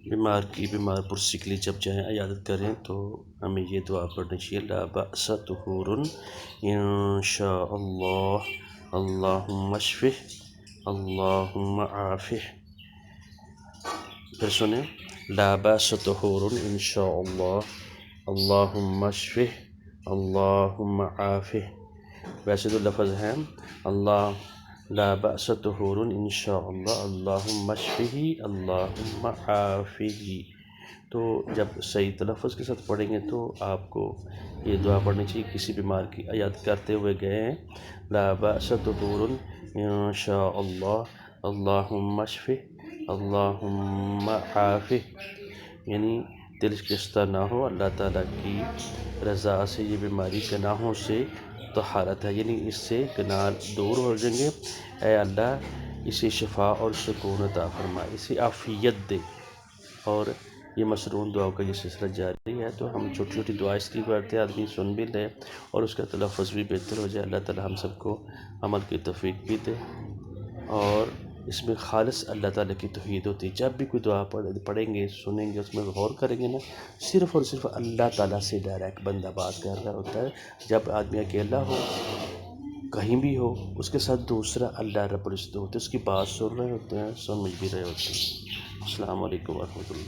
بیمار پرسی کے لیے جب جائیں عیادت کریں تو ہمیں یہ دعا پڑھنی چاہیے، لا بأس طہور انشاء اللہ، اللہم اشفہ، اللہم عافہ۔ پھر سنیں، لا بأس طہور انشاء اللہ، اللہم اشفہ، اللہم عافہ۔ ویسے تو لفظ ہیں اللہ لا بأس طہور انشاء اللہ، اللہم اشفہ، اللہم عافہ۔ تو جب صحیح تلفظ کے ساتھ پڑھیں گے تو آپ کو یہ دعا پڑھنی چاہیے، کسی بیمار کی عیادت کرتے ہوئے گئے ہیں، لا بأس طہور انشاء اللہ، اللہم اشفہ، اللہم عافہ، یعنی دل شکستہ نہ ہو، اللہ تعالیٰ کی رضا سے یہ بیماری گناہوں سے طہارت ہے، یعنی اس سے گناہ دور ہو جائیں گے، اے اللہ اسے شفا اور سکون عطا فرما، اسے عافیت دے۔ اور یہ مسنون دعاؤں کا یہ سلسلہ جاری ہے، تو ہم چھوٹی چھوٹی دعا اس لیے پڑھتے ہیں آدمی سن بھی لے اور اس کا تلفظ بھی بہتر ہو جائے۔ اللہ تعالیٰ ہم سب کو عمل کی توفیق بھی دے، اور اس میں خالص اللہ تعالیٰ کی توحید ہوتی ہے۔ جب بھی کوئی دعا پڑھیں گے، سنیں گے، اس میں غور کریں گے نا، صرف اور صرف اللہ تعالیٰ سے ڈائریکٹ بندہ بات کر رہا ہوتا ہے۔ جب آدمی اکیلا ہو، کہیں بھی ہو، اس کے ساتھ دوسرا اللہ رب العزت ہوتے ہیں، اس کی بات سن رہے ہوتے ہیں، سمجھ بھی رہے ہوتے ہیں۔ السلام علیکم ورحمۃ اللہ۔